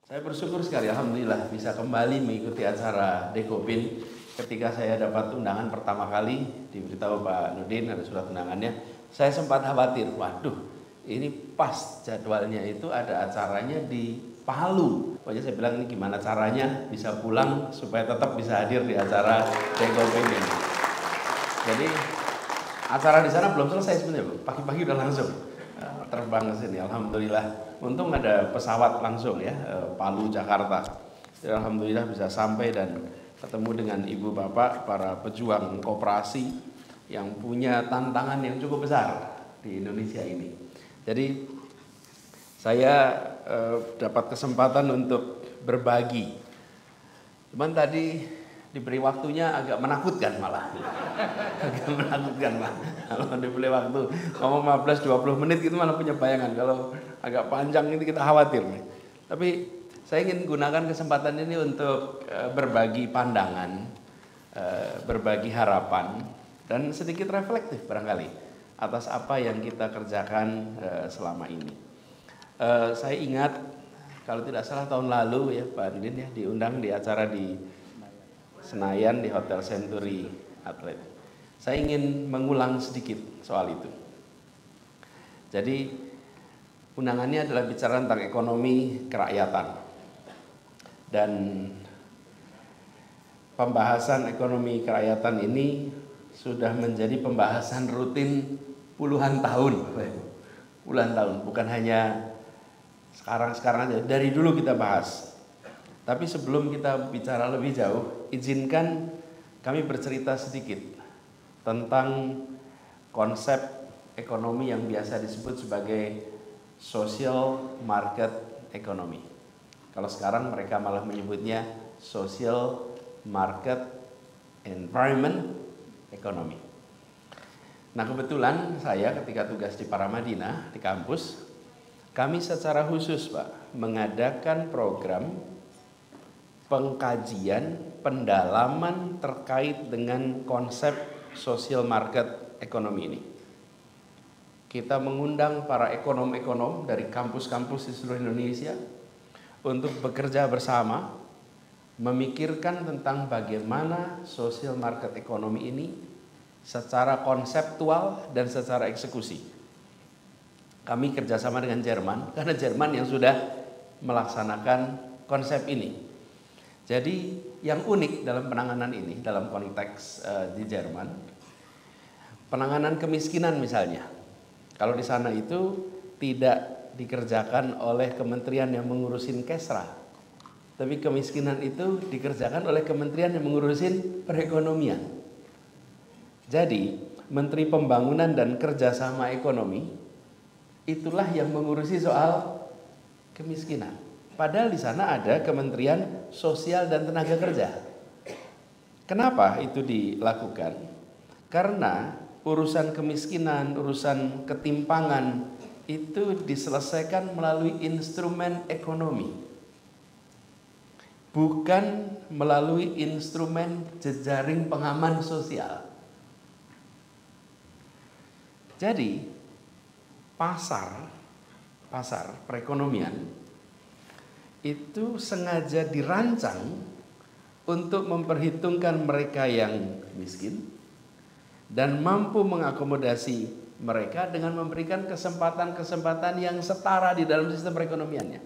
Saya bersyukur sekali, alhamdulillah bisa kembali mengikuti acara Dekopin. Ketika saya dapat undangan pertama kali, diberitahu Pak Nurdin ada surat undangannya, saya sempat khawatir, waduh ini pas jadwalnya itu ada acaranya di Palu. Pokoknya saya bilang ini gimana caranya bisa pulang supaya tetap bisa hadir di acara Dekopin ini. Jadi acara di sana belum selesai sebenarnya, pagi-pagi udah langsung terbang ke sini. Alhamdulillah. Untung ada pesawat langsung ya, Palu Jakarta. Alhamdulillah bisa sampai dan ketemu dengan ibu bapak para pejuang koperasi yang punya tantangan yang cukup besar di Indonesia ini. Jadi saya dapat kesempatan untuk berbagi. Cuman tadi diberi waktunya agak menakutkan malah. Agak menakutkan malah. Kalau diberi waktu ngomong 15-20 menit itu malah punya bayangan. Kalau agak panjang ini kita khawatir nih. Tapi saya ingin gunakan kesempatan ini untuk berbagi pandangan, berbagi harapan, dan sedikit reflektif barangkali atas apa yang kita kerjakan selama ini. Saya ingat kalau tidak salah tahun lalu ya Pak Didin ya diundang di acara di Senayan di Hotel Century Atlet. Saya ingin mengulang sedikit soal itu. Jadi undangannya adalah bicara tentang ekonomi kerakyatan. Dan pembahasan ekonomi kerakyatan ini sudah menjadi pembahasan rutin puluhan tahun. Puluhan tahun, bukan hanya sekarang aja, dari dulu kita bahas. Tapi sebelum kita bicara lebih jauh, izinkan kami bercerita sedikit tentang konsep ekonomi yang biasa disebut sebagai social market economy. Kalau sekarang mereka malah menyebutnya social market environment economy. Nah kebetulan saya ketika tugas di Paramadina di kampus, kami secara khusus Pak mengadakan program pengkajian, pendalaman terkait dengan konsep social market economy ini. Kita mengundang para ekonom-ekonom dari kampus-kampus di seluruh Indonesia untuk bekerja bersama, memikirkan tentang bagaimana social market economy ini secara konseptual dan secara eksekusi. Kami kerjasama dengan Jerman, karena Jerman yang sudah melaksanakan konsep ini. Jadi yang unik dalam penanganan ini, dalam konteks di Jerman, penanganan kemiskinan misalnya, kalau di sana itu tidak dikerjakan oleh kementerian yang mengurusin Kesra, tapi kemiskinan itu dikerjakan oleh kementerian yang mengurusin perekonomian. Jadi Menteri Pembangunan dan Kerjasama Ekonomi itulah yang mengurusi soal kemiskinan. Padahal di sana ada Kementerian Sosial dan Tenaga Kerja. Kenapa itu dilakukan? Karena urusan kemiskinan, urusan ketimpangan itu diselesaikan melalui instrumen ekonomi. Bukan melalui instrumen jejaring pengaman sosial. Jadi pasar perekonomian itu sengaja dirancang untuk memperhitungkan mereka yang miskin dan mampu mengakomodasi mereka dengan memberikan kesempatan-kesempatan yang setara di dalam sistem perekonomiannya.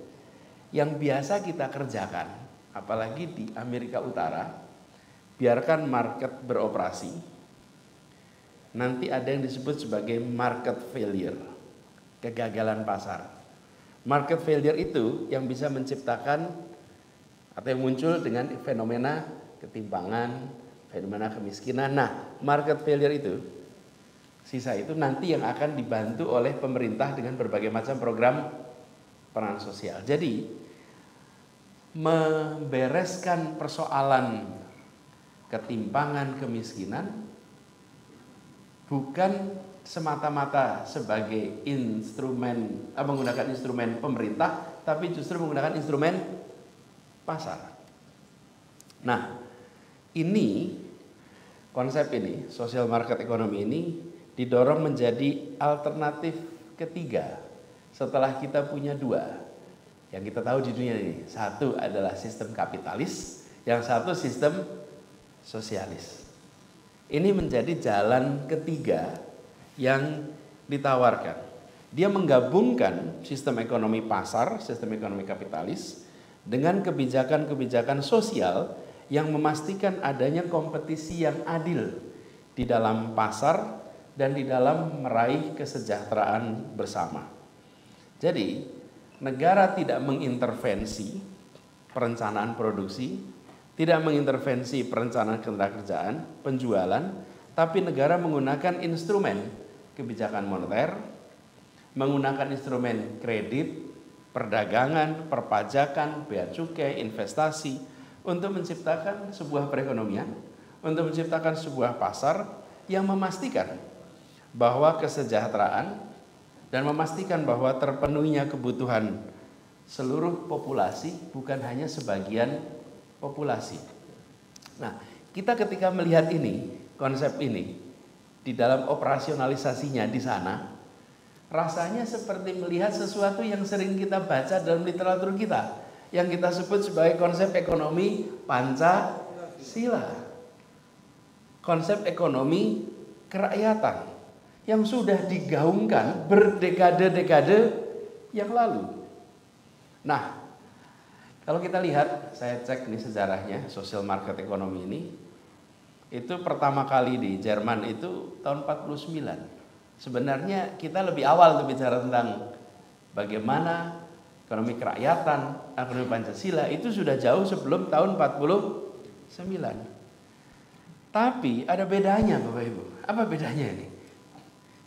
Yang biasa kita kerjakan, apalagi di Amerika Utara, biarkan market beroperasi. Nanti ada yang disebut sebagai market failure, kegagalan pasar. Market failure itu yang bisa menciptakan atau yang muncul dengan fenomena ketimpangan, fenomena kemiskinan. Nah, market failure itu, sisa itu nanti yang akan dibantu oleh pemerintah dengan berbagai macam program peran sosial. Jadi, membereskan persoalan ketimpangan, kemiskinan bukan semata-mata sebagai instrumen, menggunakan instrumen pemerintah, tapi justru menggunakan instrumen pasar. Nah, ini konsep ini, social market economy ini didorong menjadi alternatif ketiga setelah kita punya dua. yang kita tahu di dunia ini. Satu adalah sistem kapitalis, yang satu sistem sosialis. Ini menjadi jalan ketiga yang ditawarkan. Dia menggabungkan sistem ekonomi pasar, sistem ekonomi kapitalis dengan kebijakan-kebijakan sosial yang memastikan adanya kompetisi yang adil di dalam pasar dan di dalam meraih kesejahteraan bersama. Jadi, negara tidak mengintervensi perencanaan produksi, tidak mengintervensi perencanaan ketenagakerjaan, penjualan, tapi negara menggunakan instrumen kebijakan moneter, menggunakan instrumen kredit, perdagangan, perpajakan, bea cukai, investasi untuk menciptakan sebuah perekonomian, untuk menciptakan sebuah pasar yang memastikan bahwa kesejahteraan dan memastikan bahwa terpenuhinya kebutuhan seluruh populasi, bukan hanya sebagian populasi. Nah, kita ketika melihat ini, konsep ini di dalam operasionalisasinya di sana, rasanya seperti melihat sesuatu yang sering kita baca dalam literatur kita, yang kita sebut sebagai konsep ekonomi Pancasila. Konsep ekonomi kerakyatan yang sudah digaungkan berdekade-dekade yang lalu. Nah, kalau kita lihat, saya cek nih sejarahnya, social market economy ini, itu pertama kali di Jerman itu tahun 49. Sebenarnya kita lebih awal tuh bicara tentang bagaimana ekonomi kerakyatan, ekonomi Pancasila itu sudah jauh sebelum tahun 49. Tapi ada bedanya Bapak Ibu. Apa bedanya ini?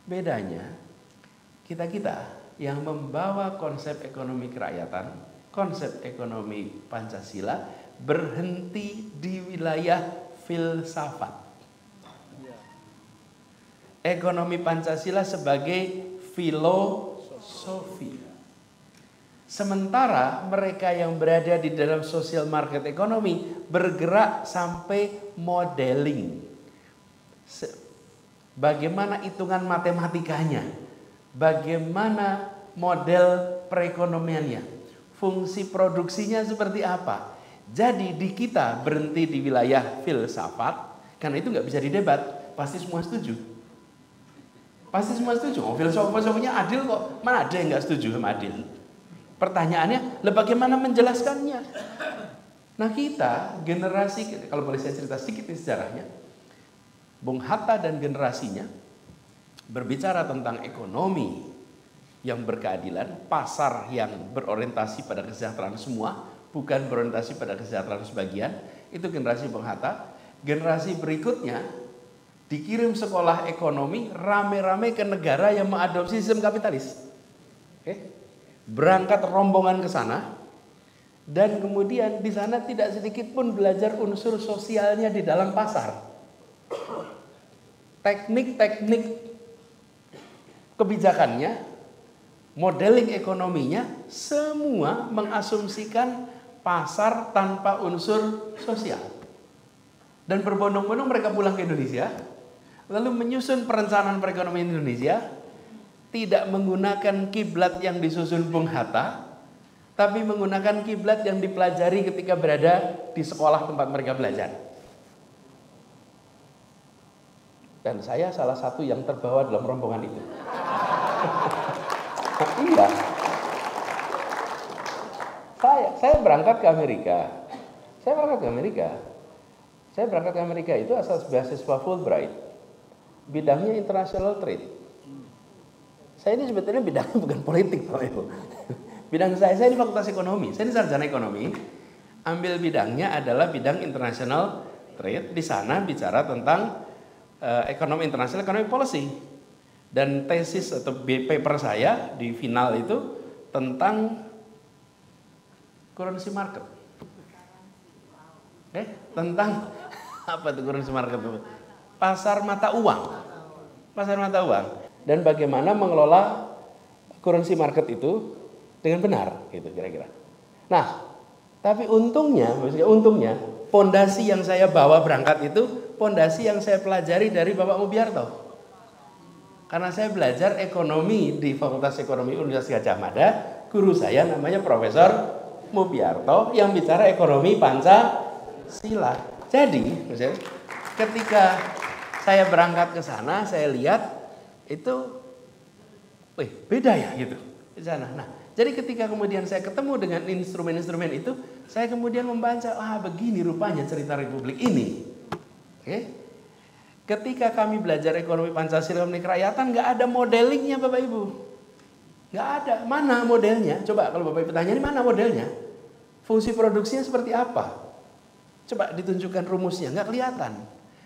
Bedanya kita-kita yang membawa konsep ekonomi kerakyatan, konsep ekonomi Pancasila berhenti di wilayah filsafat. Ekonomi Pancasila sebagai filosofi. Sementara mereka yang berada di dalam social market economy bergerak sampai modeling. Bagaimana hitungan matematikanya? Bagaimana model perekonomiannya? Fungsi produksinya seperti apa? Jadi di kita berhenti di wilayah filsafat, karena itu nggak bisa didebat, pasti semua setuju. Pasti semua setuju. Oh, filosofinya adil kok, mana ada yang nggak setuju sama adil? Pertanyaannya, bagaimana menjelaskannya? Nah kita generasi, kalau boleh saya cerita sedikit sejarahnya, Bung Hatta dan generasinya berbicara tentang ekonomi yang berkeadilan, pasar yang berorientasi pada kesejahteraan semua, bukan berorientasi pada kesejahteraan sebagian. Itu generasi Bung Hatta. Generasi berikutnya dikirim sekolah ekonomi rame-rame ke negara yang mengadopsi sistem kapitalis. Berangkat rombongan ke sana, dan kemudian di sana tidak sedikit pun belajar unsur sosialnya di dalam pasar. Teknik-teknik kebijakannya, modeling ekonominya, semua mengasumsikan pasar tanpa unsur sosial. Dan berbondong-bondong mereka pulang ke Indonesia, lalu menyusun perencanaan perekonomian Indonesia, tidak menggunakan kiblat yang disusun Bung Hatta, tapi menggunakan kiblat yang dipelajari ketika berada di sekolah tempat mereka belajar. Dan saya salah satu yang terbawa dalam rombongan itu. Iya. Saya berangkat ke Amerika. Saya berangkat ke Amerika itu asal beasiswa Fulbright. Bidangnya international trade. Saya ini sebetulnya bidangnya bukan politik, Pak Ibu. Bidang saya di Fakultas Ekonomi. Saya ini sarjana ekonomi. Ambil bidangnya adalah bidang international trade. Di sana bicara tentang ekonomi internasional, ekonomi policy. Dan tesis atau paper saya di final itu tentang currency market. Tentang apa itu currency market? Pasar mata uang. Pasar mata uang. Dan bagaimana mengelola currency market itu dengan benar, gitu kira-kira. Nah, tapi untungnya, fondasi yang saya bawa berangkat itu fondasi yang saya pelajari dari Bapak Mubiarto. Karena saya belajar ekonomi di Fakultas Ekonomi Universitas Gadjah Mada, Guru saya namanya Profesor Mubiarto yang bicara ekonomi Pancasila. Jadi, ketika saya berangkat ke sana, saya lihat itu, beda ya gitu di sana. Nah, jadi ketika kemudian saya ketemu dengan instrumen-instrumen itu, saya kemudian membaca, begini rupanya cerita Republik ini. Oke. Ketika kami belajar ekonomi Pancasila, ekonomi kerakyatan, nggak ada modelingnya Bapak Ibu. Nggak ada. Mana modelnya? Coba kalau Bapak Ibu tanya, ini mana modelnya? Fungsi produksinya seperti apa? Coba ditunjukkan rumusnya, nggak kelihatan.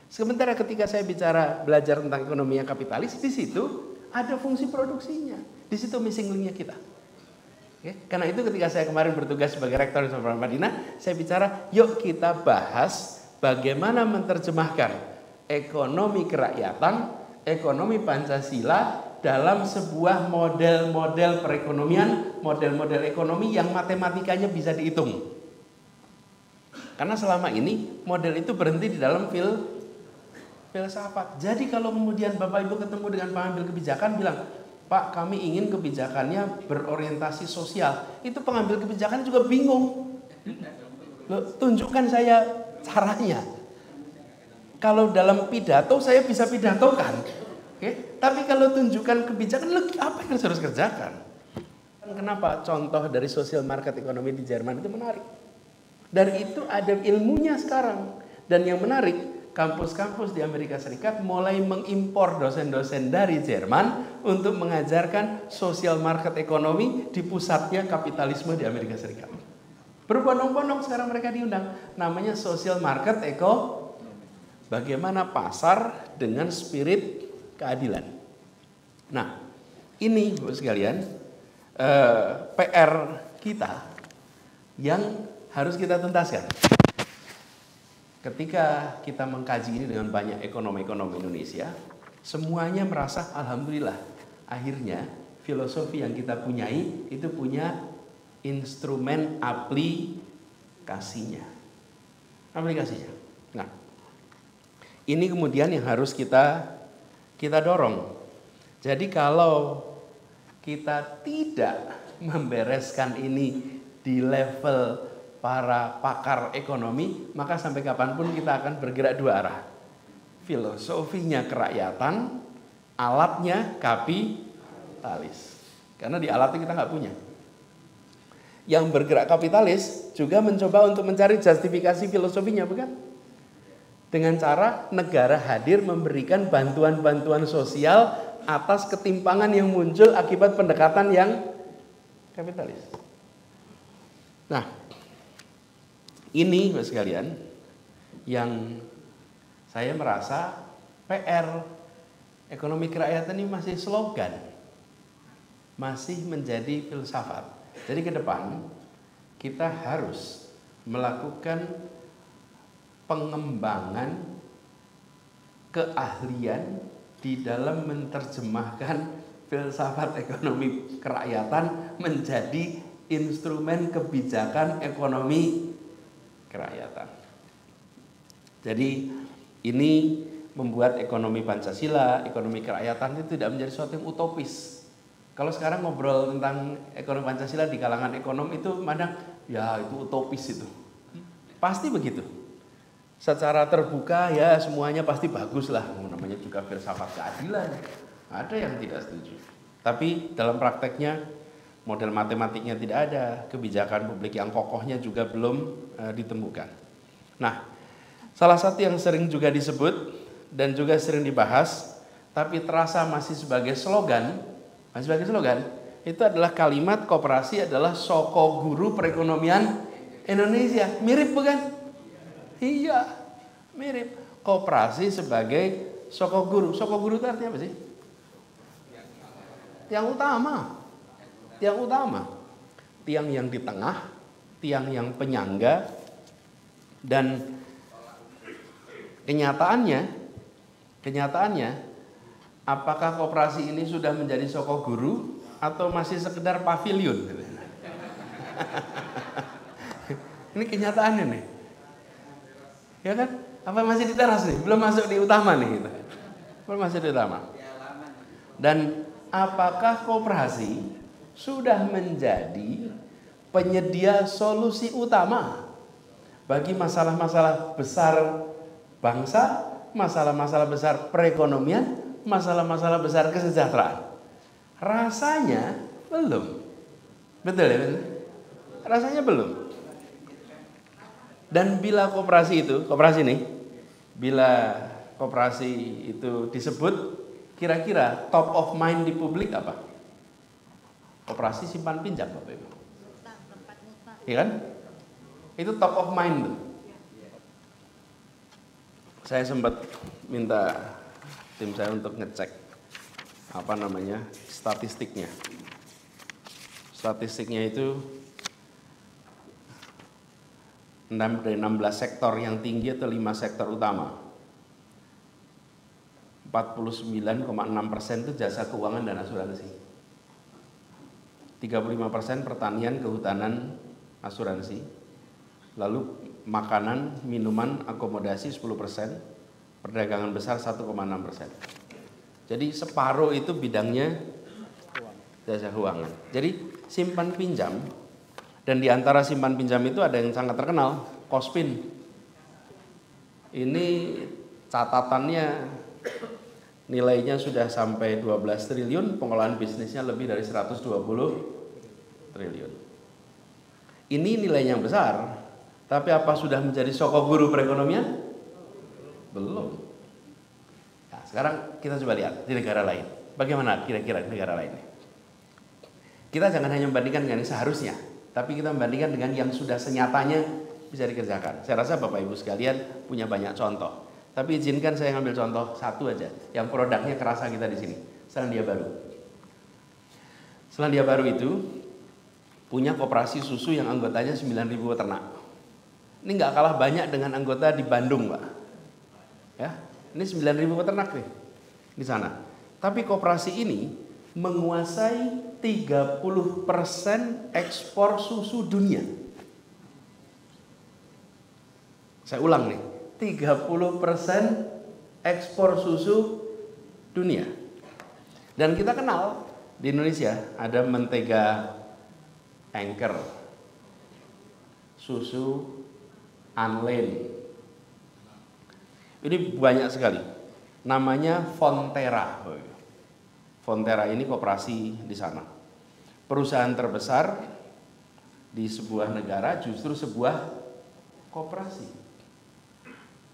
Sementara ketika saya bicara belajar tentang ekonomi yang kapitalis, di situ ada fungsi produksinya. Di situ missing link-nya kita. Oke? Karena itu ketika saya kemarin bertugas sebagai rektor di Universitas Madinah, saya bicara, yuk kita bahas bagaimana menerjemahkan ekonomi kerakyatan, ekonomi Pancasila dalam sebuah model-model perekonomian, model-model ekonomi yang matematikanya bisa dihitung. Karena selama ini model itu berhenti di dalam filsafat. Jadi kalau kemudian Bapak Ibu ketemu dengan pengambil kebijakan bilang, Pak, kami ingin kebijakannya berorientasi sosial. Itu pengambil kebijakan juga bingung. Loh, tunjukkan saya caranya. Kalau dalam pidato saya bisa pidatokan. Oke? Tapi kalau tunjukkan kebijakan, apa yang harus kerjakan? Kenapa contoh dari social market ekonomi di Jerman itu menarik? Dan itu ada ilmunya sekarang. Dan yang menarik, kampus-kampus di Amerika Serikat mulai mengimpor dosen-dosen dari Jerman untuk mengajarkan social market ekonomi di pusatnya kapitalisme di Amerika Serikat. Berbondong-bondong sekarang mereka diundang. Namanya social market bagaimana pasar dengan spirit keadilan. Nah, ini Bapak sekalian, PR kita yang harus kita tuntaskan. Ketika kita mengkaji ini dengan banyak ekonom-ekonom Indonesia, semuanya merasa alhamdulillah, akhirnya filosofi yang kita punyai itu punya instrumen aplikasinya. Nah, ini kemudian yang harus kita dorong. Jadi kalau kita tidak membereskan ini di level para pakar ekonomi, maka sampai kapanpun kita akan bergerak dua arah. Filosofinya kerakyatan, alatnya kapitalis. Karena di alatnya kita nggak punya. Yang bergerak kapitalis juga mencoba untuk mencari justifikasi filosofinya, bukan? Dengan cara negara hadir memberikan bantuan-bantuan sosial atas ketimpangan yang muncul akibat pendekatan yang kapitalis. Nah, ini Bapak sekalian yang saya merasa PR ekonomi kerakyatan ini masih slogan, masih menjadi filsafat. Jadi ke depan kita harus melakukan pengembangan keahlian di dalam menerjemahkan filsafat ekonomi kerakyatan menjadi instrumen kebijakan ekonomi kerakyatan. Jadi ini membuat ekonomi Pancasila, ekonomi kerakyatan itu tidak menjadi sesuatu yang utopis. Kalau sekarang ngobrol tentang ekonomi Pancasila di kalangan ekonom itu mandang, ya itu utopis itu. Pasti begitu. Secara terbuka ya semuanya pasti bagus lah, namanya juga filsafat keadilan. Ada yang tidak setuju. Tapi dalam prakteknya model matematiknya tidak ada, kebijakan publik yang kokohnya juga belum ditemukan. Nah, salah satu yang sering juga disebut dan juga sering dibahas, tapi terasa masih sebagai slogan, itu adalah kalimat koperasi adalah soko guru perekonomian Indonesia. Mirip bukan? Iya, mirip. Koperasi sebagai soko guru. Soko guru itu artinya apa sih? Yang utama. Tiang yang di tengah, tiang yang penyangga, dan kenyataannya, apakah koperasi ini sudah menjadi soko guru atau masih sekedar pavilion? Ini kenyataannya nih. Ya kan? Apa masih di teras nih? Belum masuk di utama nih gitu. Belum masuk di utama. Dan apakah koperasi sudah menjadi penyedia solusi utama bagi masalah-masalah besar bangsa, masalah-masalah besar perekonomian, masalah-masalah besar kesejahteraan. Rasanya belum. Betul ya? Betul? Rasanya belum. Dan bila koperasi nih, bila koperasi itu disebut, kira-kira top of mind di publik apa? Koperasi simpan pinjam, Bapak Ibu. Iya kan? Itu top of mind tuh. Saya sempat minta tim saya untuk ngecek statistiknya. Statistiknya itu 16 sektor yang tinggi atau 5 sektor utama. 49,6% itu jasa keuangan dan asuransi. 35% pertanian, kehutanan, asuransi. Lalu makanan, minuman, akomodasi 10%, perdagangan besar 1,6%. Jadi separuh itu bidangnya jasa keuangan. Jadi simpan pinjam, dan di antara simpan pinjam itu ada yang sangat terkenal, Kospin. Ini catatannya nilainya sudah sampai 12 triliun, pengelolaan bisnisnya lebih dari 120 triliun. Ini nilainya yang besar, tapi apa sudah menjadi soko guru perekonomian? Belum. Nah, sekarang kita coba lihat di negara lain. Bagaimana kira-kira di negara lain? Kita jangan hanya membandingkan dengan yang seharusnya, tapi kita membandingkan dengan yang sudah senyatanya bisa dikerjakan. Saya rasa Bapak Ibu sekalian punya banyak contoh. Tapi izinkan saya ngambil contoh satu aja, yang produknya kerasa kita di sini. Selandia Baru. Selandia Baru itu punya koperasi susu yang anggotanya 9.000 peternak. Ini nggak kalah banyak dengan anggota di Bandung, Pak. Ya, ini 9.000 peternak nih di sana. Tapi koperasi ini menguasai 30% ekspor susu dunia. Saya ulang nih, 30% ekspor susu dunia. Dan kita kenal di Indonesia ada mentega Anchor, susu Anlene. Ini banyak sekali. Namanya Fonterra. Fonterra ini koperasi di sana. Perusahaan terbesar di sebuah negara justru sebuah koperasi.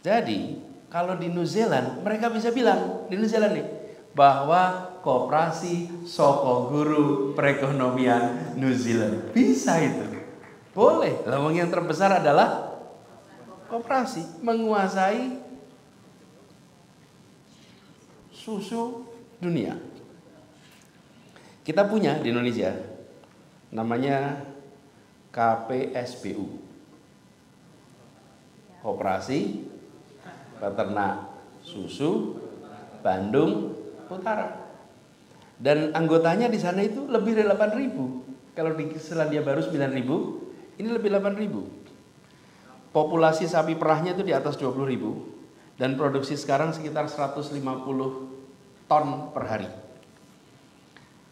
Jadi kalau di New Zealand mereka bisa bilang di New Zealand nih bahwa koperasi soko guru perekonomian New Zealand. Bisa itu. Boleh. Lawang yang terbesar adalah koperasi menguasai susu dunia. Kita punya di Indonesia namanya KPSBU, Koperasi Peternak Susu Bandung Utara. Dan anggotanya di sana itu lebih dari 8.000. Kalau di Selandia Baru 9.000, ini lebih 8.000. Populasi sapi perahnya itu di atas 20.000 dan produksi sekarang sekitar 150 ton per hari.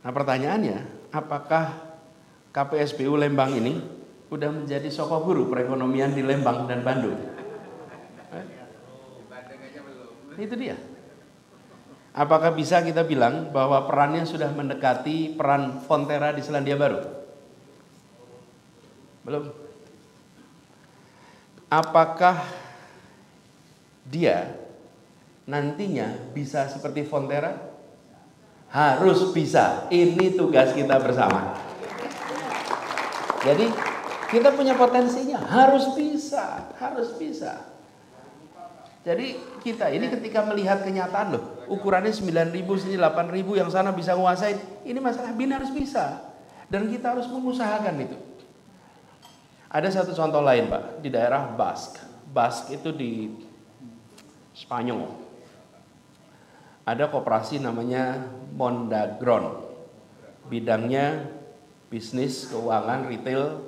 Nah pertanyaannya, apakah KPSBU Lembang ini udah menjadi soko guru perekonomian di Lembang dan Bandung? Itu dia. Apakah bisa kita bilang bahwa perannya sudah mendekati peran Fonterra di Selandia Baru? Belum. Apakah dia nantinya bisa seperti Fonterra? Harus bisa. Ini tugas kita bersama. Jadi kita punya potensinya, harus bisa, harus bisa. Jadi kita ini ketika melihat kenyataan loh, ukurannya 9.000, sini 8.000, yang sana bisa nguasain. Ini masalah bin harus bisa. Dan kita harus mengusahakan itu. Ada satu contoh lain Pak, di daerah Basque. Basque itu di Spanyol. Ada koperasi namanya Mondagron. Bidangnya bisnis, keuangan, retail.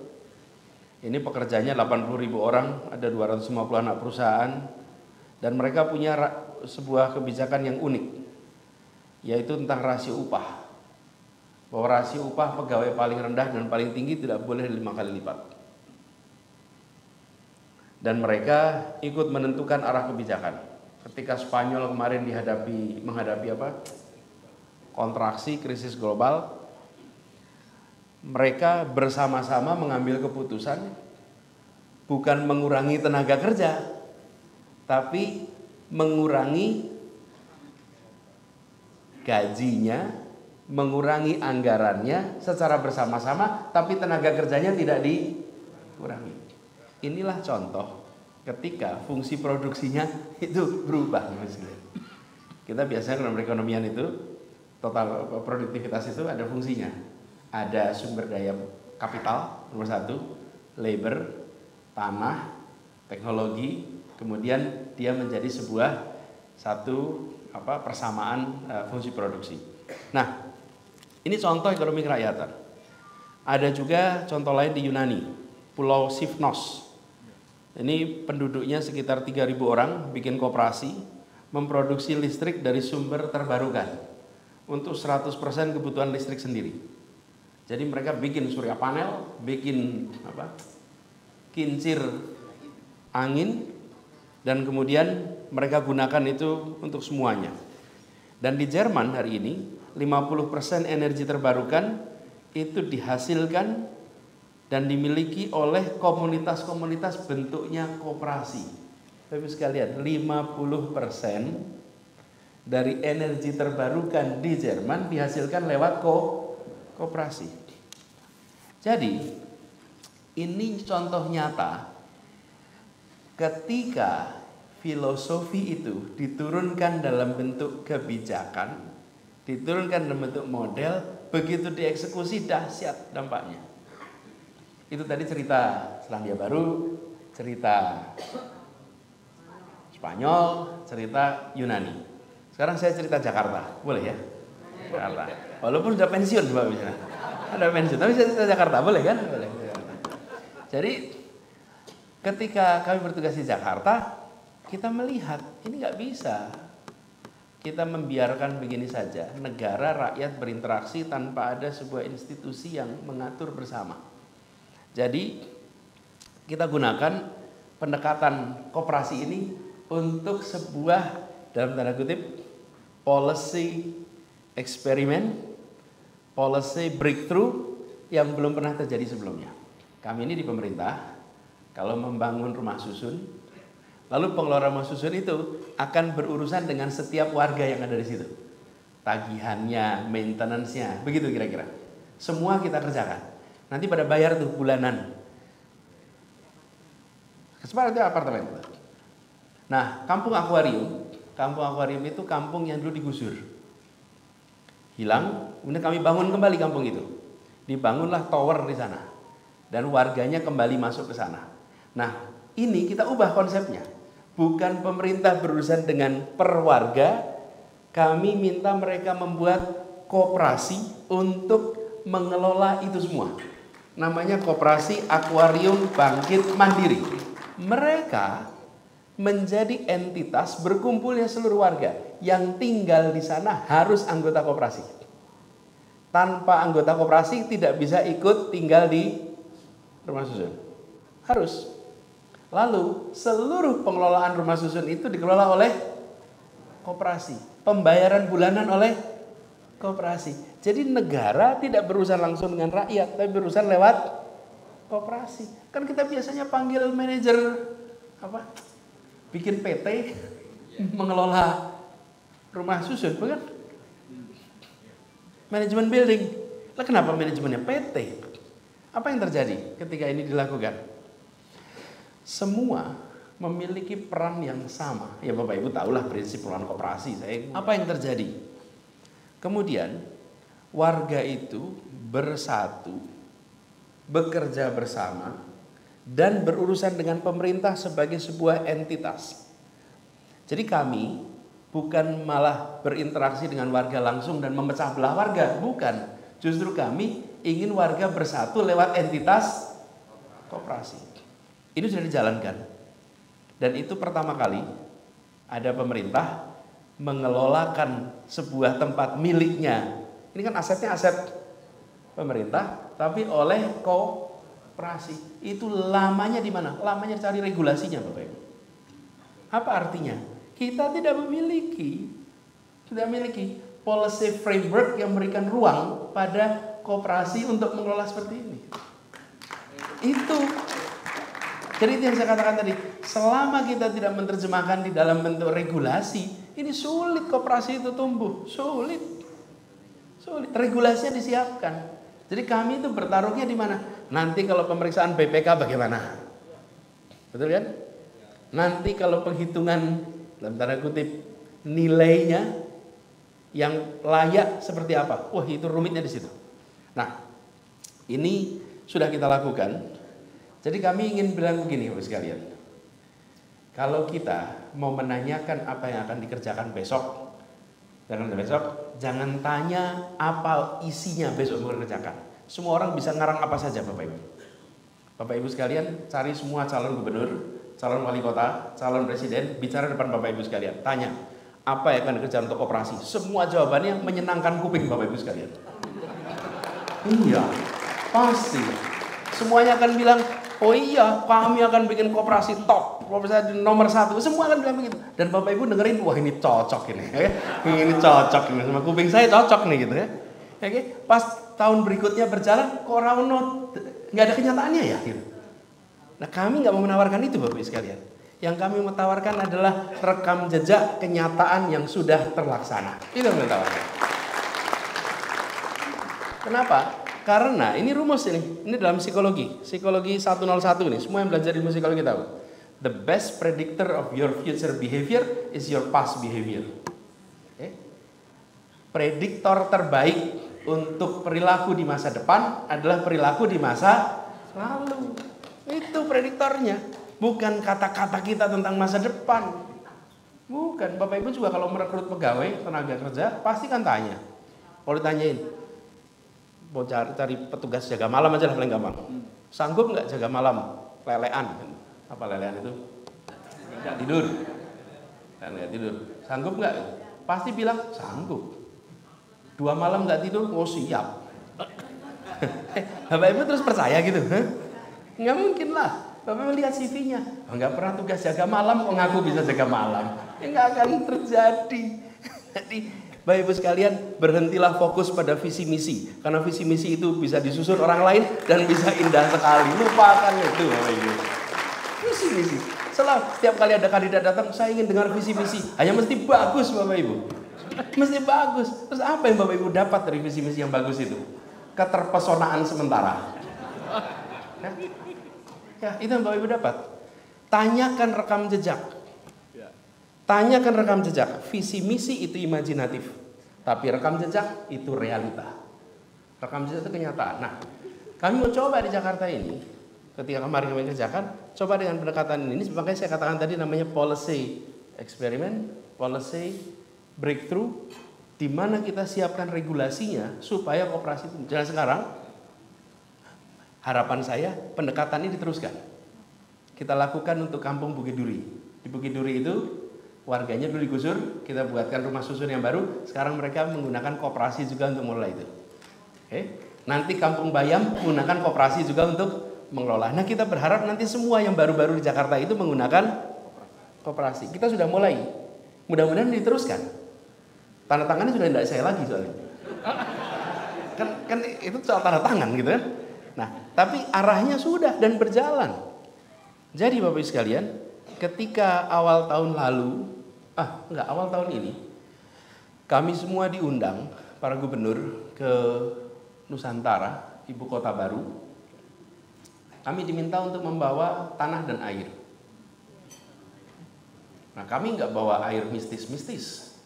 Ini pekerjanya 80.000 orang, ada 250 anak perusahaan. Dan mereka punya sebuah kebijakan yang unik, yaitu tentang rasio upah. bahwa rasio upah pegawai paling rendah dan paling tinggi tidak boleh 5 kali lipat. Dan mereka ikut menentukan arah kebijakan. Ketika Spanyol kemarin menghadapi kontraksi, krisis global, mereka bersama-sama mengambil keputusan bukan mengurangi tenaga kerja, tapi mengurangi gajinya, mengurangi anggarannya secara bersama-sama, tapi tenaga kerjanya tidak dikurangi. Inilah contoh ketika fungsi produksinya itu berubah. Kita biasanya dalam perekonomian itu total produktivitas itu ada fungsinya. Ada sumber daya kapital nomor 1, labor, tanah, teknologi, kemudian dia menjadi persamaan fungsi produksi. Nah, ini contoh ekonomi kerakyatan. Ada juga contoh lain di Yunani, Pulau Sifnos. Ini penduduknya sekitar 3.000 orang, bikin koperasi, memproduksi listrik dari sumber terbarukan untuk 100% kebutuhan listrik sendiri. Jadi mereka bikin surya panel, bikin kincir angin, dan kemudian mereka gunakan itu untuk semuanya. Dan di Jerman hari ini 50% energi terbarukan itu dihasilkan dan dimiliki oleh komunitas-komunitas bentuknya koperasi. Bapak sekalian, 50% dari energi terbarukan di Jerman dihasilkan lewat koperasi. Jadi ini contoh nyata ketika filosofi itu diturunkan dalam bentuk kebijakan, diturunkan dalam bentuk model, begitu dieksekusi dahsyat dampaknya. Itu tadi cerita Selandia Baru, cerita Spanyol, cerita Yunani. Sekarang saya cerita Jakarta, boleh ya? Jakarta. Walaupun sudah pensiun, Mbak misalnya. Ada pensiun, tapi saya cerita Jakarta, boleh kan? Boleh. Jadi ketika kami bertugas di Jakarta, kita melihat ini nggak bisa kita membiarkan begini saja. Negara rakyat berinteraksi tanpa ada sebuah institusi yang mengatur bersama. Jadi kita gunakan pendekatan koperasi ini untuk sebuah dalam tanda kutip policy eksperimen, policy breakthrough yang belum pernah terjadi sebelumnya. Kami ini di pemerintah kalau membangun rumah susun, lalu pengelola rumah susun itu akan berurusan dengan setiap warga yang ada di situ. Tagihannya, maintenance-nya, begitu kira-kira. Semua kita kerjakan. Nanti pada bayar tuh bulanan. Seperti apartemen. Nah, kampung akuarium itu kampung yang dulu digusur. Hilang, kemudian kami bangun kembali kampung itu. Dibangunlah tower di sana. Dan warganya kembali masuk ke sana. Nah, ini kita ubah konsepnya. Bukan pemerintah berurusan dengan per warga, kami minta mereka membuat koperasi untuk mengelola itu semua. Namanya Koperasi Akuarium Bangkit Mandiri. Mereka menjadi entitas berkumpulnya seluruh warga yang tinggal di sana harus anggota koperasi. Tanpa anggota koperasi tidak bisa ikut tinggal di rumah susun. Harus. Lalu seluruh pengelolaan rumah susun itu dikelola oleh koperasi. Pembayaran bulanan oleh koperasi. Jadi negara tidak berurusan langsung dengan rakyat, tapi berurusan lewat koperasi. Kan kita biasanya panggil manajer bikin PT mengelola rumah susun, bukan? Manajemen building. Lah kenapa manajemennya PT? Apa yang terjadi ketika ini dilakukan? Semua memiliki peran yang sama. Ya Bapak Ibu tahulah prinsip pengelolaan koperasi. Apa yang terjadi? Kemudian warga itu bersatu, bekerja bersama, dan berurusan dengan pemerintah sebagai sebuah entitas. Jadi kami bukan malah berinteraksi dengan warga langsung dan memecah belah warga, bukan. Justru kami ingin warga bersatu lewat entitas koperasi. Ini sudah dijalankan. Dan itu pertama kali ada pemerintah mengelolakan sebuah tempat miliknya. Ini kan asetnya aset pemerintah, tapi oleh koperasi. Itu lamanya di mana? Lamanya cari regulasinya, Bapak Ibu. Apa artinya? Kita tidak memiliki policy framework yang memberikan ruang pada koperasi untuk mengelola seperti ini. Itu. Jadi itu yang saya katakan tadi, selama kita tidak menerjemahkan di dalam bentuk regulasi, ini sulit koperasi itu tumbuh, sulit. Regulasinya disiapkan. Jadi kami itu bertaruhnya di mana? Nanti kalau pemeriksaan BPK bagaimana? Betul kan? Nanti kalau penghitungan dalam tanda kutip nilainya yang layak seperti apa? Wah, itu rumitnya di situ. Nah, ini sudah kita lakukan. Jadi kami ingin bilang begini Bapak sekalian. Kalau kita mau menanyakan apa yang akan dikerjakan besok, jangan tanya apa isinya besok mau dikerjakan. Semua orang bisa ngarang apa saja Bapak Ibu. Bapak Ibu sekalian, cari semua calon gubernur, calon wali kota, calon presiden, bicara depan Bapak Ibu sekalian. Tanya, apa yang akan dikerjakan untuk koperasi? Semua jawabannya menyenangkan kuping Bapak Ibu sekalian. Iya, pasti. Semuanya akan bilang, oh iya, kami akan bikin koperasi top, koperasi nomor 1. Semua akan bilang begitu. Dan Bapak Ibu dengerin, wah ini cocok ini, ya. Ini cocok ini sama kuping saya cocok nih gitu ya. Oke, pas tahun berikutnya berjalan, kok rauno nggak ada kenyataannya ya. Gitu. Nah kami nggak mau menawarkan itu Bapak Ibu sekalian. Yang kami mau tawarkan adalah rekam jejak kenyataan yang sudah terlaksana. Itu yang kita tawarkan. Kenapa? Karena ini rumus ini dalam psikologi 101 nih, semua yang belajar ilmu psikologi tahu. The best predictor of your future behavior is your past behavior. Okay? Prediktor terbaik untuk perilaku di masa depan adalah perilaku di masa lalu. Itu prediktornya, bukan kata-kata kita tentang masa depan. Bukan, Bapak Ibu juga kalau merekrut pegawai tenaga kerja pasti kan tanya. Kalau ditanyain, mau cari petugas jaga malam aja lah paling gampang. Sanggup nggak jaga malam? Lelean. Apa lelean itu? Nggak tidur. Nggak tidur. Sanggup nggak? Pasti bilang sanggup. 2 malam nggak tidur, oh siap. Bapak Ibu terus percaya gitu? Nggak mungkin lah. Bapak Ibu lihat CV-nya. Oh, nggak pernah tugas jaga malam, kok ngaku bisa jaga malam? Ya nggak akan terjadi. Jadi Bapak Ibu sekalian, berhentilah fokus pada visi misi. Karena visi misi itu bisa disusun orang lain dan bisa indah sekali. Lupakan itu Bapak Ibu. Visi misi. Setiap kali ada kandidat datang, saya ingin dengar visi misi. Hanya mesti bagus Bapak Ibu. Mesti bagus. Terus apa yang Bapak Ibu dapat dari visi misi yang bagus itu? Keterpesonaan sementara. Ya, itu yang Bapak Ibu dapat. Tanyakan rekam jejak. Tanyakan rekam jejak. Visi misi itu imajinatif, tapi rekam jejak itu realita. Rekam jejak itu kenyataan. Nah, kami mau coba di Jakarta ini. Ketika kemarin kami kerjakan, coba dengan pendekatan ini. Makanya saya katakan tadi namanya policy experiment, policy breakthrough, di mana kita siapkan regulasinya supaya koperasi itu. Jangan sekarang. Harapan saya pendekatan ini diteruskan. Kita lakukan untuk Kampung Bukit Duri. Di Bukit Duri itu warganya dulu digusur, kita buatkan rumah susun yang baru. Sekarang mereka menggunakan koperasi juga untuk mengelola itu. Oke. Nanti Kampung Bayam menggunakan koperasi juga untuk mengelola. Nah kita berharap nanti semua yang baru-baru di Jakarta itu menggunakan koperasi. Kita sudah mulai. Mudah-mudahan diteruskan. Tanda tangannya sudah tidak saya lagi soalnya. Kan itu soal tanda tangan gitu kan. Nah, tapi arahnya sudah dan berjalan. Jadi Bapak Ibu sekalian, ketika awal tahun lalu, awal tahun ini, kami semua diundang para gubernur ke Nusantara, ibu kota baru. Kami diminta untuk membawa tanah dan air. Nah, kami nggak bawa air mistis-mistis.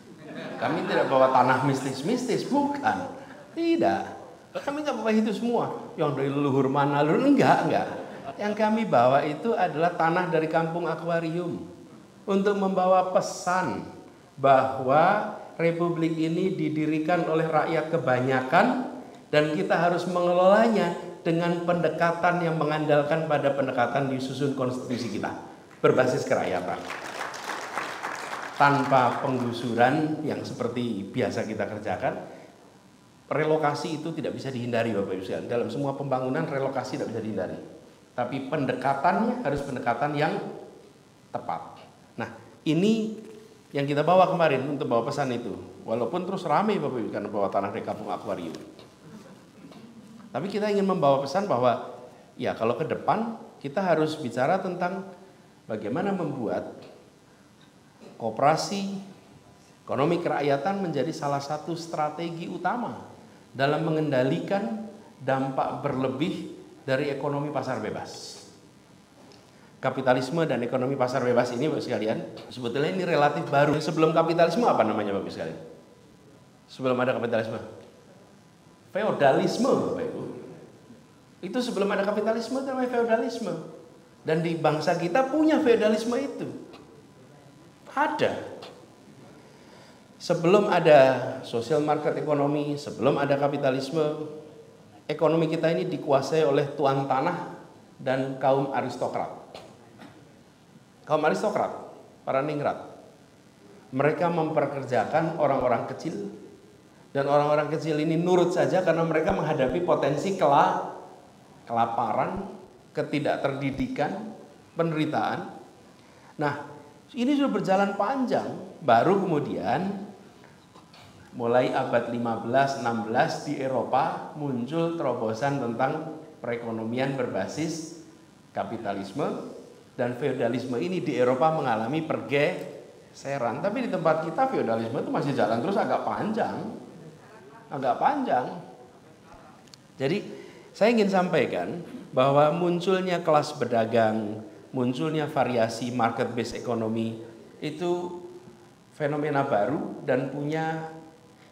Kami tidak bawa tanah mistis-mistis, bukan. Tidak. Kami nggak bawa itu semua. Yang dari leluhur mana, enggak. Yang kami bawa itu adalah tanah dari kampung akuarium. Untuk membawa pesan bahwa Republik ini didirikan oleh rakyat kebanyakan dan kita harus mengelolanya dengan pendekatan yang mengandalkan pada pendekatan disusun konstitusi kita berbasis kerakyatan. Tanpa penggusuran yang seperti biasa kita kerjakan. relokasi itu tidak bisa dihindari Bapak Ibu sekalian. Dalam semua pembangunan relokasi tidak bisa dihindari. Tapi pendekatannya harus pendekatan yang tepat. Nah, ini yang kita bawa kemarin untuk bawa pesan itu. Walaupun terus ramai Bapak Ibu karena bawa tanah dari kampung akuarium. Tapi kita ingin membawa pesan bahwa ya kalau ke depan kita harus bicara tentang bagaimana membuat koperasi ekonomi kerakyatan menjadi salah satu strategi utama dalam mengendalikan dampak berlebih dari ekonomi pasar bebas. Kapitalisme dan ekonomi pasar bebas ini Bapak sekalian, sebetulnya ini relatif baru. Sebelum kapitalisme apa namanya Bapak sekalian? Sebelum ada kapitalisme? Feodalisme Bapak Ibu. Itu sebelum ada kapitalisme itu namanya feodalisme. Dan di bangsa kita punya feodalisme itu. Ada. Sebelum ada social market ekonomi, sebelum ada kapitalisme, ekonomi kita ini dikuasai oleh tuan tanah dan kaum aristokrat. Kaum aristokrat, para ningrat. Mereka memperkerjakan orang-orang kecil, dan orang-orang kecil ini nurut saja karena mereka menghadapi potensi kelaparan, ketidakterdidikan, penderitaan. Nah, ini sudah berjalan panjang, baru kemudian mulai abad 15-16 di Eropa muncul terobosan tentang perekonomian berbasis kapitalisme, dan feodalisme ini di Eropa mengalami pergeseran. Tapi di tempat kita feodalisme itu masih jalan terus agak panjang. Jadi saya ingin sampaikan bahwa munculnya kelas berdagang, munculnya variasi market based economy itu fenomena baru dan punya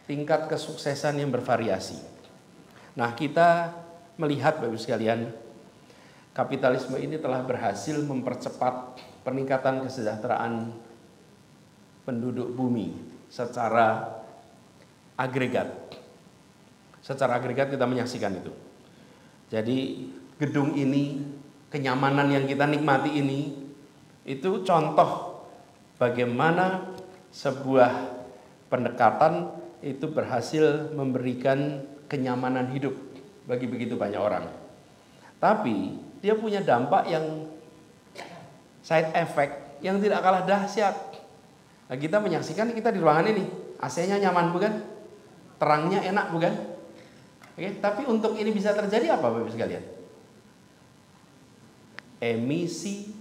tingkat kesuksesan yang bervariasi. Nah, kita melihat Bapak Ibu sekalian, kapitalisme ini telah berhasil mempercepat peningkatan kesejahteraan penduduk bumi secara agregat. Secara agregat kita menyaksikan itu. Jadi gedung ini, kenyamanan yang kita nikmati ini, itu contoh bagaimana sebuah pendekatan itu berhasil memberikan kenyamanan hidup bagi begitu banyak orang. Tapi dia punya dampak yang side effect yang tidak kalah dahsyat. Nah, kita menyaksikan kita di ruangan ini, AC-nya nyaman bukan? Terangnya enak bukan? Oke, tapi untuk ini bisa terjadi apa Bapak sekalian? Emisi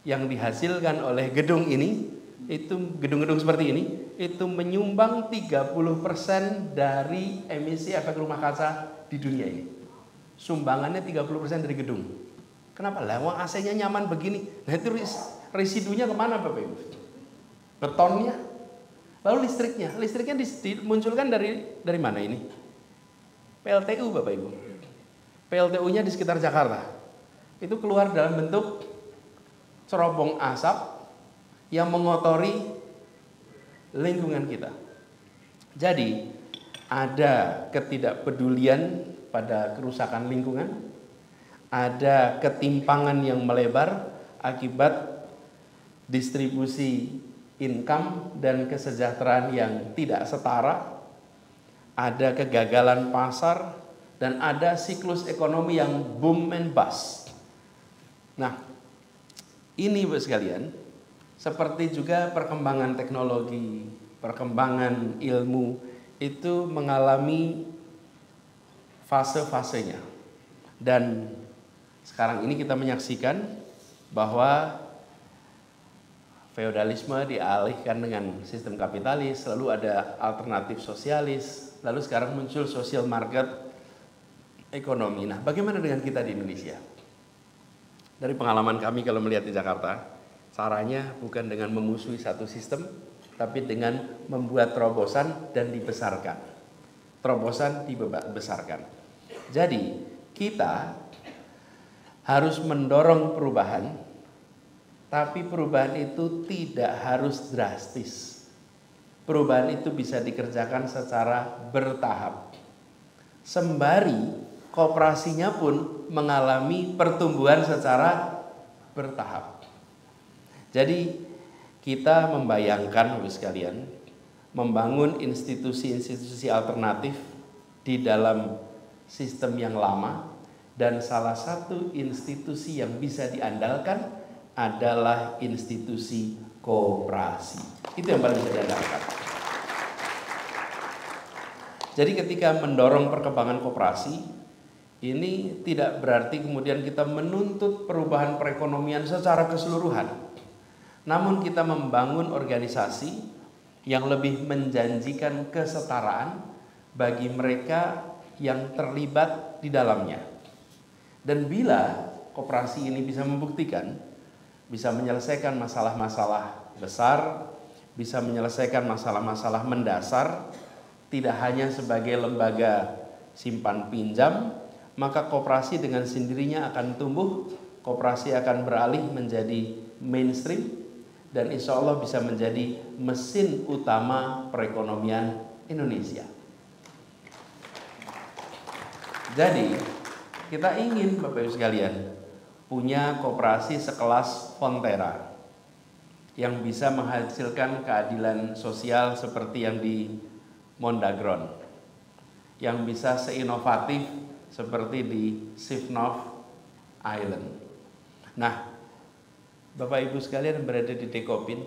yang dihasilkan oleh gedung ini, itu gedung-gedung seperti ini, itu menyumbang 30% dari emisi efek rumah kaca di dunia ini. Sumbangannya 30% dari gedung. Kenapa? Lah wong AC-nya nyaman begini. Nah itu residunya kemana Bapak Ibu? Betonnya. Lalu listriknya. Listriknya dimunculkan dari mana ini? PLTU Bapak Ibu. PLTU-nya di sekitar Jakarta. Itu keluar dalam bentuk cerobong asap yang mengotori lingkungan kita. Jadi ada ketidakpedulian pada kerusakan lingkungan, ada ketimpangan yang melebar akibat distribusi income dan kesejahteraan yang tidak setara, ada kegagalan pasar, dan ada siklus ekonomi yang boom and bust. Nah, ini Bapak sekalian, seperti juga perkembangan teknologi, perkembangan ilmu itu mengalami fase-fasenya. Dan sekarang ini kita menyaksikan bahwa feodalisme dialihkan dengan sistem kapitalis, lalu ada alternatif sosialis, lalu sekarang muncul social market ekonomi. Nah, bagaimana dengan kita di Indonesia? Dari pengalaman kami kalau melihat di Jakarta, caranya bukan dengan memusuhi satu sistem, tapi dengan membuat terobosan dan dibesarkan. Terobosan dibesarkan. Jadi kita harus mendorong perubahan, tapi perubahan itu tidak harus drastis. Perubahan itu bisa dikerjakan secara bertahap. Sembari koperasinya pun mengalami pertumbuhan secara bertahap. Jadi kita membayangkan Bapak sekalian, membangun institusi-institusi alternatif di dalam sistem yang lama, dan salah satu institusi yang bisa diandalkan adalah institusi koperasi. Itu yang paling bisa diandalkan. Jadi ketika mendorong perkembangan koperasi, ini tidak berarti kemudian kita menuntut perubahan perekonomian secara keseluruhan. Namun kita membangun organisasi yang lebih menjanjikan kesetaraan bagi mereka yang terlibat di dalamnya. Dan bila koperasi ini bisa membuktikan, bisa menyelesaikan masalah-masalah besar, bisa menyelesaikan masalah-masalah mendasar, tidak hanya sebagai lembaga simpan pinjam, maka koperasi dengan sendirinya akan tumbuh, koperasi akan beralih menjadi mainstream, dan insya Allah bisa menjadi mesin utama perekonomian Indonesia. Jadi kita ingin Bapak Ibu sekalian punya koperasi sekelas Fonterra yang bisa menghasilkan keadilan sosial seperti yang di Mondagron, yang bisa seinovatif seperti di Sifnov Island. Nah, Bapak Ibu sekalian yang berada di Dekopin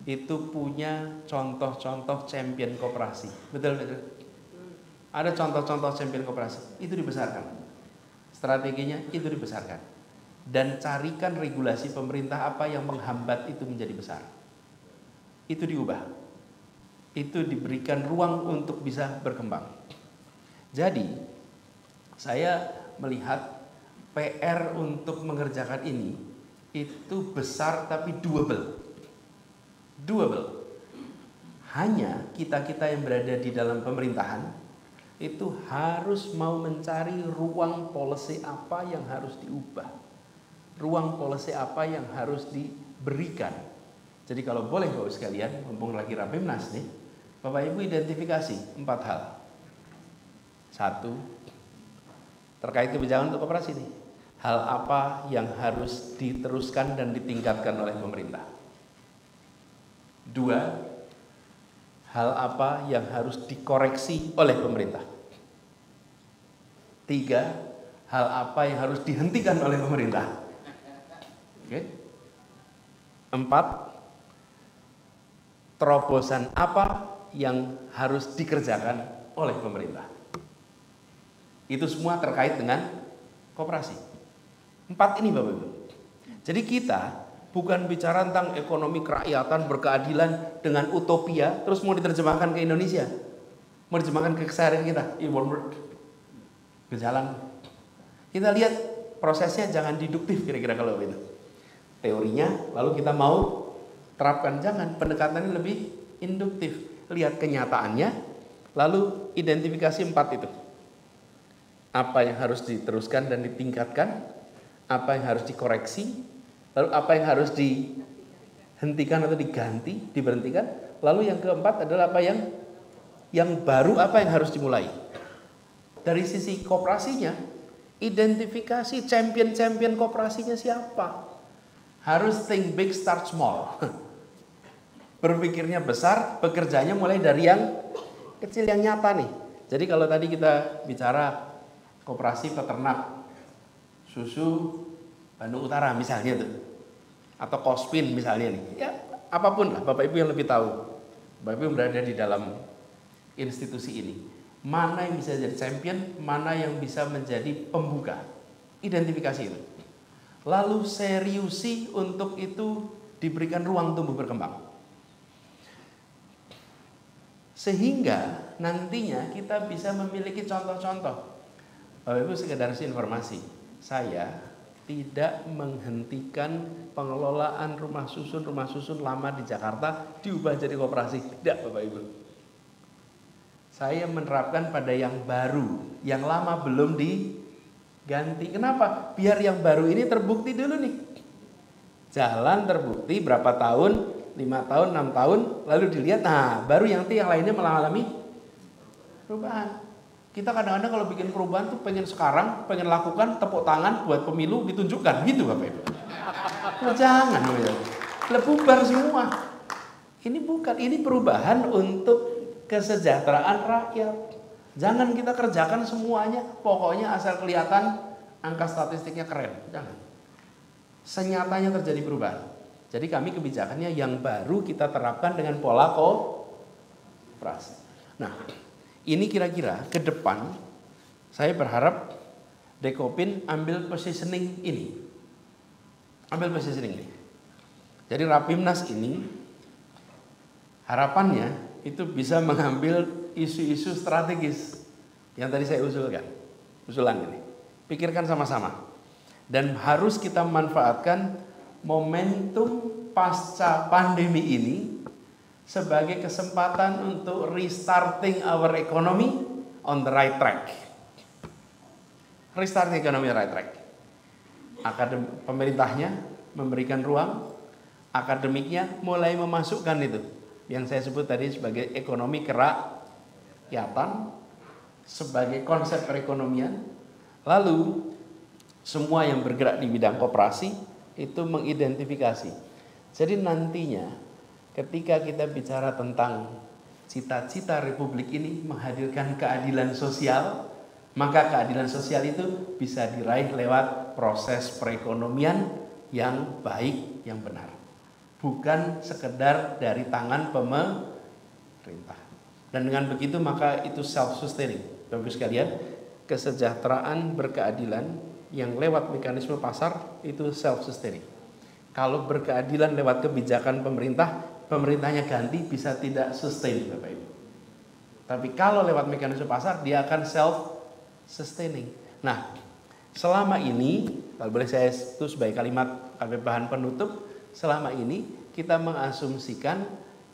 itu punya contoh-contoh champion koperasi. Betul. Ada contoh-contoh champion koperasi, itu dibesarkan. Strateginya itu dibesarkan. Dan carikan regulasi pemerintah apa yang menghambat itu menjadi besar. Itu diubah. Itu diberikan ruang untuk bisa berkembang. Jadi, saya melihat PR untuk mengerjakan ini itu besar tapi doable. Hanya kita-kita yang berada di dalam pemerintahan itu harus mau mencari ruang policy apa yang harus diubah, ruang policy apa yang harus diberikan. Jadi kalau boleh Bapak sekalian, mumpung lagi Rapimnas nih, Bapak Ibu identifikasi 4 hal. 1, terkait kebijakan untuk koperasi nih, hal apa yang harus diteruskan dan ditingkatkan oleh pemerintah. 2, hal apa yang harus dikoreksi oleh pemerintah. 3, hal apa yang harus dihentikan oleh pemerintah. Oke. 4, terobosan apa yang harus dikerjakan oleh pemerintah. Itu semua terkait dengan koperasi. 4 ini Bapak Ibu. Jadi kita bukan bicara tentang ekonomi kerakyatan berkeadilan dengan utopia terus mau diterjemahkan ke Indonesia, mau diterjemahkan ke keseharian kita. It won't work. Berjalan. Kita lihat prosesnya, jangan deduktif kira-kira kalau itu. Teorinya lalu kita mau terapkan, jangan, pendekatannya lebih induktif. Lihat kenyataannya lalu identifikasi 4 itu. Apa yang harus diteruskan dan ditingkatkan, apa yang harus dikoreksi, lalu apa yang harus dihentikan atau diganti, diberhentikan. Lalu yang keempat adalah apa yang baru, apa yang harus dimulai. Dari sisi koperasinya, identifikasi champion-champion koperasinya siapa. Harus think big, start small. Berpikirnya besar, bekerjanya mulai dari yang kecil, yang nyata nih. Jadi kalau tadi kita bicara koperasi peternak susu Bandung Utara misalnya tuh, atau Kospin misalnya nih, ya apapun lah, Bapak Ibu yang lebih tahu, Bapak Ibu yang berada di dalam institusi ini, mana yang bisa jadi champion, mana yang bisa menjadi pembuka, identifikasi itu, lalu seriusi untuk itu diberikan ruang tumbuh berkembang, sehingga nantinya kita bisa memiliki contoh-contoh. Bapak Ibu sekedar informasi, saya tidak menghentikan pengelolaan rumah susun lama di Jakarta diubah jadi koperasi. Tidak Bapak Ibu. Saya menerapkan pada yang baru, yang lama belum diganti. Kenapa? Biar yang baru ini terbukti dulu nih. Jalan terbukti berapa tahun, 5 tahun, 6 tahun, lalu dilihat, nah baru yang lainnya mengalami perubahan. Kita kadang-kadang kalau bikin perubahan tuh pengen sekarang, pengen lakukan, tepuk tangan buat pemilu ditunjukkan, gitu Bapak Ibu. Jangan, bubar semua. Ini bukan, ini perubahan untuk kesejahteraan rakyat. Jangan kita kerjakan semuanya, pokoknya asal kelihatan angka statistiknya keren. Jangan. Senyatanya terjadi perubahan. Jadi kami kebijakannya yang baru kita terapkan dengan pola koperasi. Nah, ini kira-kira ke depan saya berharap Dekopin ambil positioning ini. Ambil positioning ini. Jadi Rapimnas ini harapannya itu bisa mengambil isu-isu strategis yang tadi saya usulan ini. Pikirkan sama-sama. Dan harus kita manfaatkan momentum pasca pandemi ini sebagai kesempatan untuk restarting our economy on the right track. Restarting economy on the right track. Pemerintahnya memberikan ruang, akademiknya mulai memasukkan itu yang saya sebut tadi sebagai ekonomi kerakyatan, sebagai konsep perekonomian. Lalu semua yang bergerak di bidang koperasi itu mengidentifikasi. Jadi nantinya ketika kita bicara tentang cita-cita Republik ini menghadirkan keadilan sosial, maka keadilan sosial itu bisa diraih lewat proses perekonomian yang baik, yang benar. Bukan sekedar dari tangan pemerintah. Dan dengan begitu maka itu self-sustaining. Bapak sekalian, kesejahteraan berkeadilan yang lewat mekanisme pasar itu self-sustaining. Kalau berkeadilan lewat kebijakan pemerintah, pemerintahnya ganti bisa tidak sustain, Bapak Ibu. Tapi kalau lewat mekanisme pasar, dia akan self-sustaining. Nah, selama ini, kalau boleh saya itu sebagai kalimat bahan penutup, selama ini kita mengasumsikan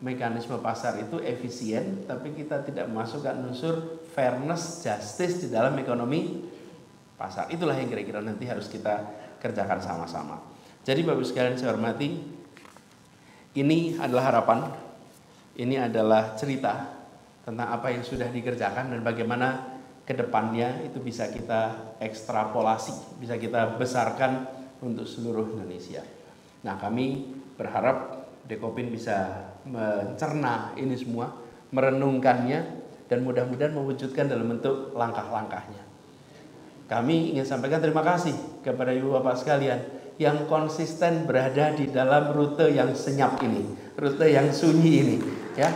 mekanisme pasar itu efisien, tapi kita tidak memasukkan unsur fairness, justice di dalam ekonomi pasar. Itulah yang kira-kira nanti harus kita kerjakan sama-sama. Jadi Bapak sekalian saya hormati, ini adalah harapan, ini adalah cerita tentang apa yang sudah dikerjakan dan bagaimana ke depannya itu bisa kita ekstrapolasi, bisa kita besarkan untuk seluruh Indonesia. Nah, kami berharap Dekopin bisa mencerna ini semua, merenungkannya, dan mudah-mudahan mewujudkan dalam bentuk langkah-langkahnya. Kami ingin sampaikan terima kasih kepada Ibu Bapak sekalian yang konsisten berada di dalam rute yang senyap ini, rute yang sunyi ini. Ya,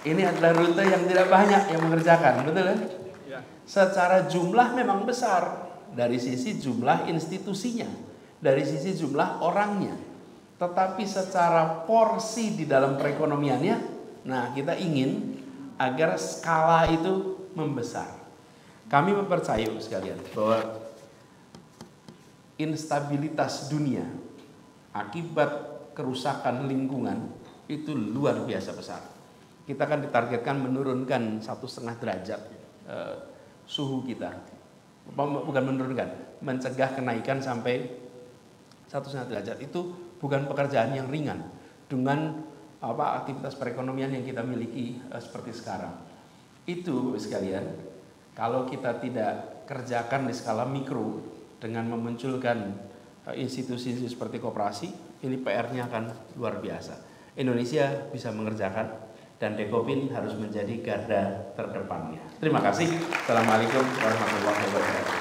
ini adalah rute yang tidak banyak yang mengerjakan, betul kan? Ya. Secara jumlah memang besar dari sisi jumlah institusinya, dari sisi jumlah orangnya. Tetapi secara porsi di dalam perekonomiannya, nah kita ingin agar skala itu membesar. Kami mempercayai sekalian bahwa instabilitas dunia akibat kerusakan lingkungan itu luar biasa besar. Kita akan ditargetkan menurunkan 1,5 derajat suhu kita. Bukan menurunkan, mencegah kenaikan sampai 1,5 derajat. Itu bukan pekerjaan yang ringan dengan aktivitas perekonomian yang kita miliki seperti sekarang. Itu sekalian, kalau kita tidak kerjakan di skala mikro dengan memunculkan institusi seperti koperasi, ini PR-nya akan luar biasa. Indonesia bisa mengerjakan dan Dekopin harus menjadi garda terdepannya. Terima kasih. Assalamualaikum warahmatullahi wabarakatuh.